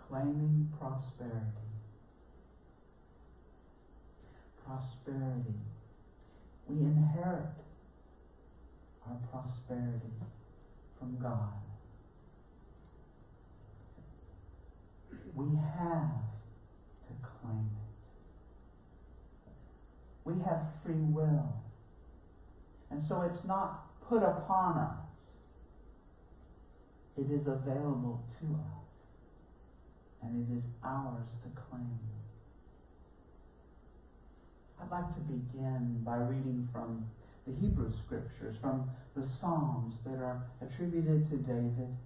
claiming prosperity. Prosperity. We inherit our prosperity from God. We have to claim it. We have free will. And so it's not put upon us. It is available to us. And it is ours to claim. I'd like to begin by reading from the Hebrew Scriptures, from the Psalms that are attributed to David,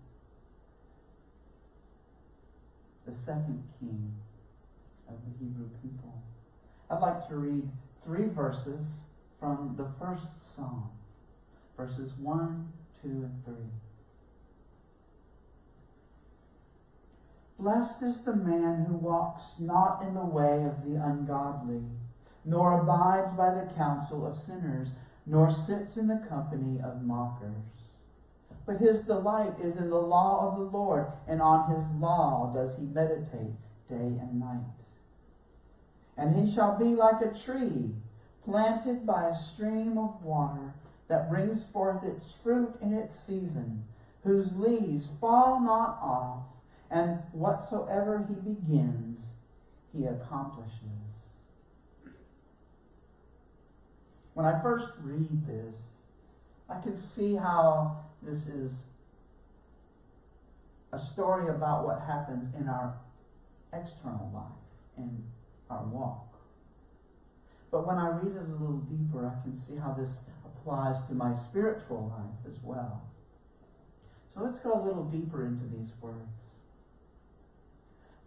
the second king of the Hebrew people. I'd like to read 3 verses from the first Psalm, verses 1, 2, and 3. Blessed is the man who walks not in the way of the ungodly, nor abides by the counsel of sinners, nor sits in the company of mockers. But his delight is in the law of the Lord, and on his law does he meditate day and night. And he shall be like a tree planted by a stream of water, that brings forth its fruit in its season, whose leaves fall not off, and whatsoever he begins, he accomplishes. When I first read this, I can see how this is a story about what happens in our external life, in our walk. But when I read it a little deeper, I can see how this applies to my spiritual life as well. So let's go a little deeper into these words.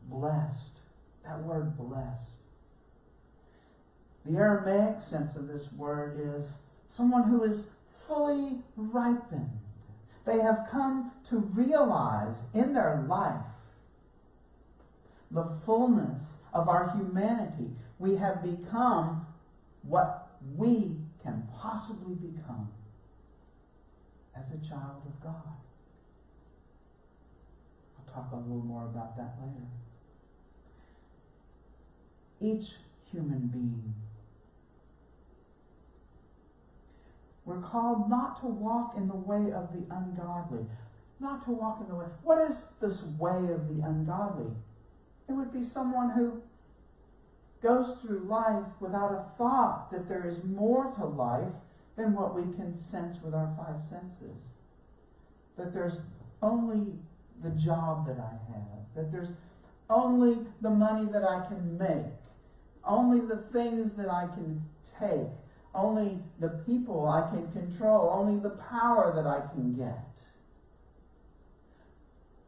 Blessed. That word blessed. The Aramaic sense of this word is someone who is fully ripened. They have come to realize in their life the fullness of our humanity. We have become what we can possibly become as a child of God. I'll talk a little more about that later. Each human being, we're called not to walk in the way of the ungodly. Not to walk in the way. What is this way of the ungodly? It would be someone who goes through life without a thought that there is more to life than what we can sense with our 5 senses. That there's only the job that I have. That there's only the money that I can make. Only the things that I can take. Only the people I can control. Only the power that I can get.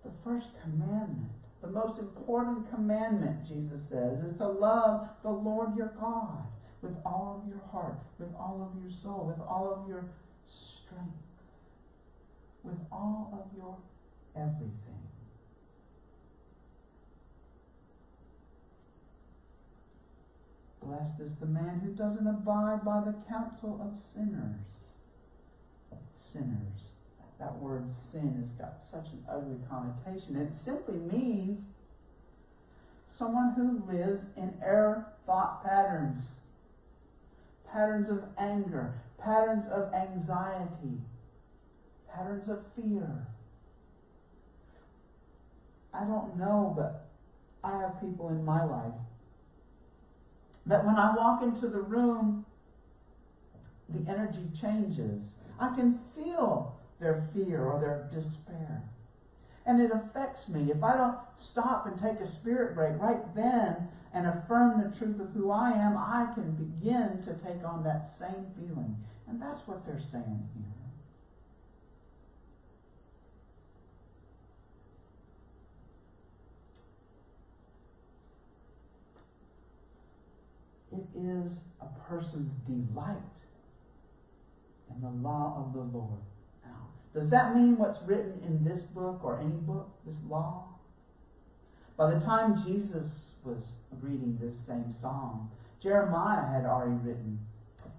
The first commandment, the most important commandment, Jesus says, is to love the Lord your God with all of your heart, with all of your soul, with all of your strength, with all of your everything. Blessed is the man who doesn't abide by the counsel of sinners. Sinners. That word sin has got such an ugly connotation. It simply means someone who lives in error thought patterns. Patterns of anger. Patterns of anxiety. Patterns of fear. I don't know, but I have people in my life that when I walk into the room, the energy changes. I can feel their fear or their despair. And it affects me. If I don't stop and take a spirit break right then and affirm the truth of who I am, I can begin to take on that same feeling. And that's what they're saying here. It is a person's delight in the law of the Lord. Now, does that mean what's written in this book or any book, this law? By the time Jesus was reading this same psalm, Jeremiah had already written.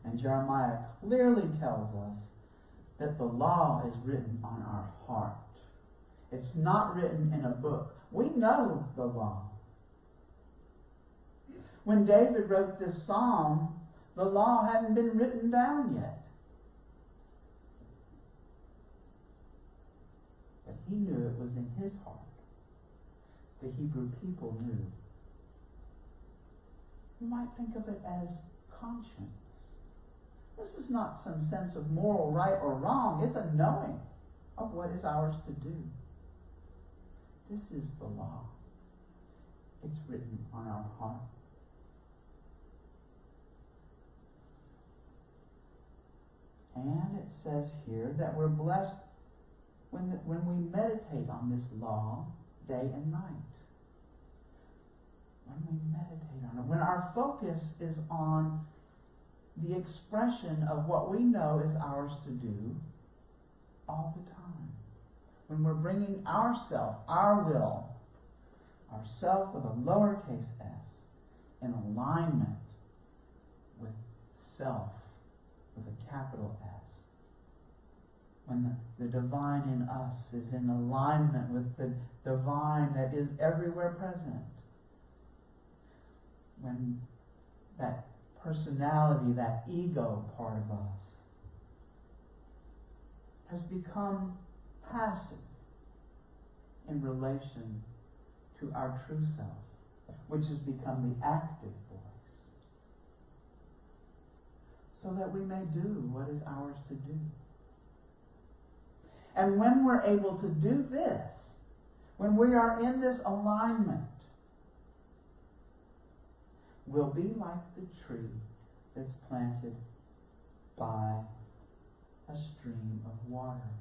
And Jeremiah clearly tells us that the law is written on our heart. It's not written in a book. We know the law. When David wrote this psalm, the law hadn't been written down yet. But he knew it was in his heart. The Hebrew people knew. You might think of it as conscience. This is not some sense of moral right or wrong. It's a knowing of what is ours to do. This is the law. It's written on our heart. And it says here that we're blessed when we meditate on this law day and night. When we meditate on it. When our focus is on the expression of what we know is ours to do all the time. When we're bringing ourself, our will, ourself with a lowercase s, in alignment with self with a capital S. When the divine in us is in alignment with the divine that is everywhere present. When that personality, that ego part of us has become passive in relation to our true self, which has become the active voice, so that we may do what is ours to do. And when we're able to do this, when we are in this alignment, we'll be like the tree that's planted by a stream of water.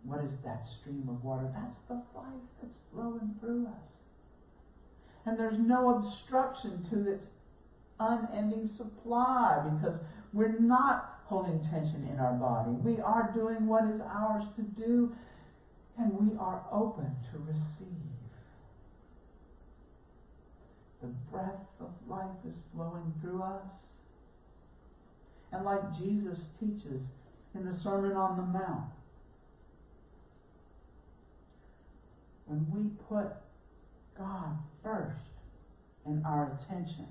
What is that stream of water? That's the life that's flowing through us. And there's no obstruction to its unending supply, because we're not holding tension in our body. We are doing what is ours to do, and we are open to receive. The breath of life is flowing through us. And like Jesus teaches in the Sermon on the Mount, when we put God first in our attention,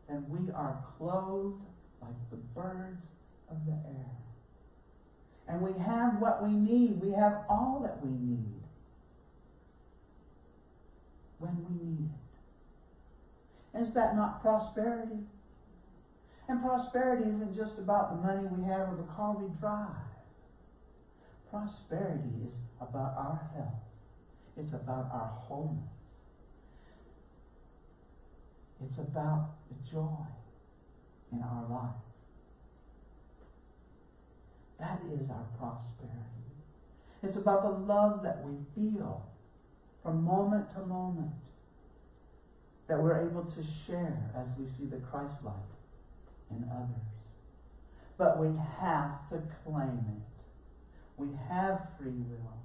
then we are clothed like the birds of the air. And we have what we need. We have all that we need when we need it. Is that not prosperity? And prosperity isn't just about the money we have or the car we drive. Prosperity is about our health. It's about our wholeness. It's about the joy in our life. That is our prosperity. It's about the love that we feel from moment to moment, that we're able to share as we see the Christ-like in others. But we have to claim it. We have free will.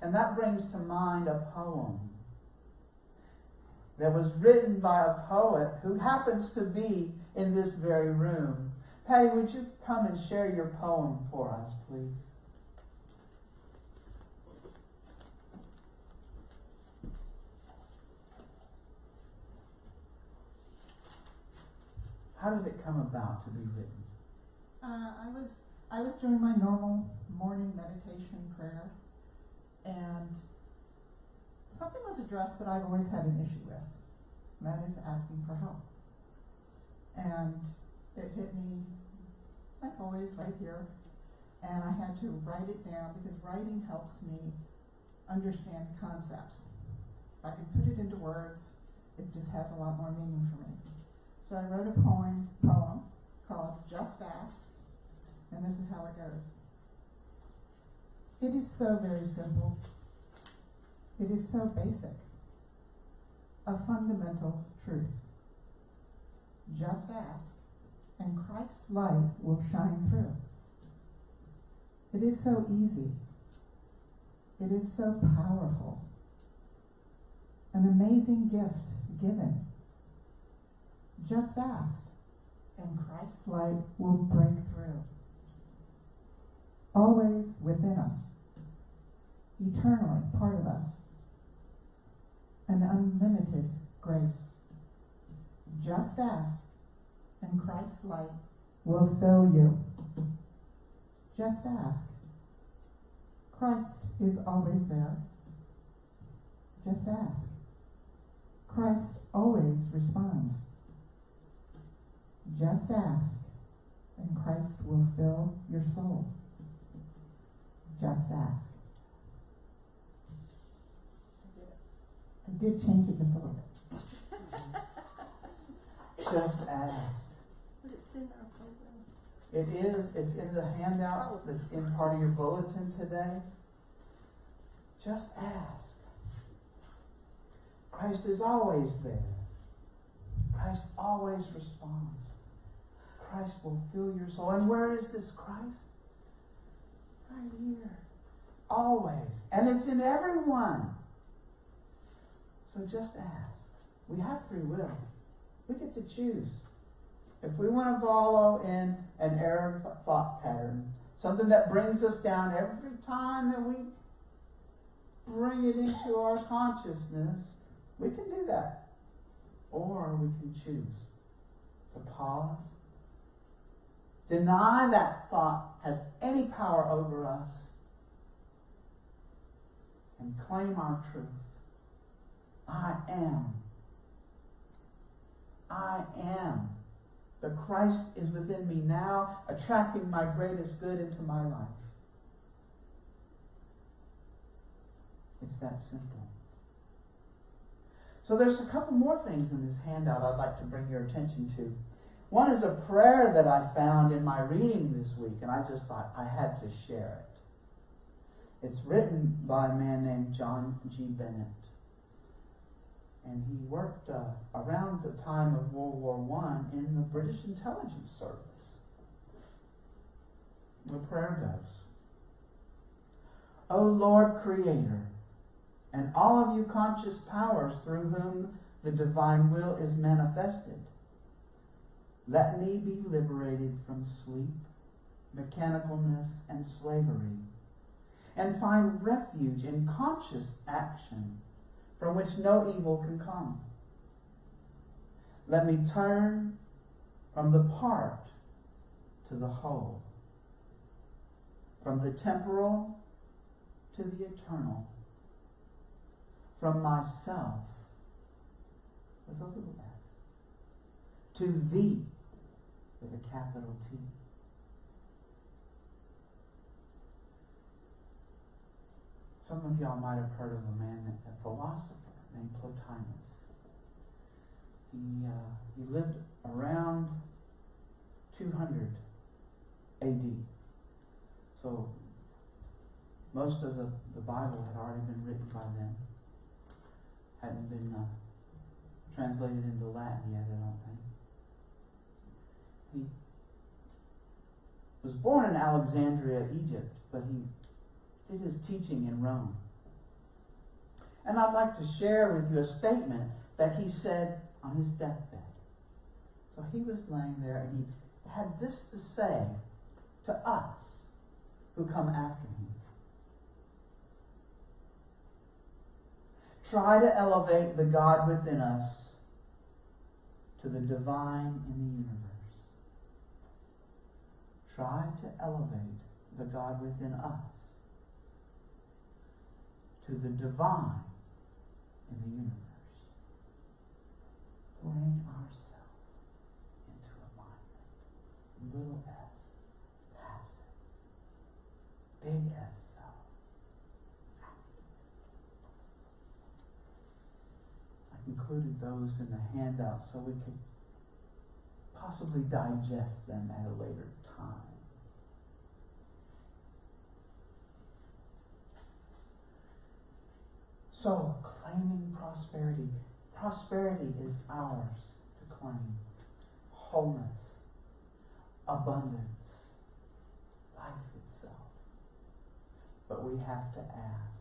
And that brings to mind a poem that was written by a poet who happens to be in this very room. Patty, would you come and share your poem for us, please? How did it come about to be written? I was doing my normal morning meditation prayer, and something was addressed that I've always had an issue with, and that is asking for help. And it hit me, like always, right here, and I had to write it down, because writing helps me understand concepts. If I can put it into words, it just has a lot more meaning for me. So I wrote a poem called Just Ask, and this is how it goes. It is so very simple. It is so basic. A fundamental truth. Just ask, and Christ's light will shine through. It is so easy. It is so powerful. An amazing gift given. Just ask, and Christ's light will break through. always within us, eternally part of us, an unlimited grace. Just ask, and Christ's light will fill you. Just ask. Christ is always there. Just ask. Christ always responds. Just ask, and Christ will fill your soul. Just ask. I did change it just a little bit. Just ask. But it's in our program. It is. It's in the handout that's in part of your bulletin today. Just ask. Christ is always there. Christ always responds. Christ will fill your soul. And where is this Christ? Right here. Always. And it's in everyone. So just ask. We have free will. We get to choose. If we want to follow in an error thought pattern, something that brings us down every time that we bring it into our consciousness, we can do that. Or we can choose to pause, deny that thought has any power over us, and claim our truth. I am. I am. The Christ is within me now, attracting my greatest good into my life. It's that simple. So there's a couple more things in this handout I'd like to bring your attention to. One is a prayer that I found in my reading this week, and I just thought I had to share it. It's written by a man named John G. Bennett. And he worked around the time of World War I in the British Intelligence Service. The prayer goes, O Lord Creator, and all of you conscious powers through whom the divine will is manifested, let me be liberated from sleep, mechanicalness, and slavery, and find refuge in conscious action from which no evil can come. Let me turn from the part to the whole, from the temporal to the eternal, from myself, with a little s, to thee, with a capital T. Some of y'all might have heard of a philosopher named Plotinus. He lived around 200 AD. So most of the Bible had already been written by then. Hadn't been translated into Latin yet, I don't think. He was born in Alexandria, Egypt, but he did his teaching in Rome. And I'd like to share with you a statement that he said on his deathbed. So he was laying there and he had this to say to us who come after him. Try to elevate the God within us to the divine in the universe. Try to elevate the God within us to the divine in the universe. Bring ourselves into alignment. Little s, passive. Big S, self. I included those in the handout so we could possibly digest them at a later time. So, claiming prosperity. Prosperity is ours to claim. Wholeness, abundance, life itself. But we have to ask.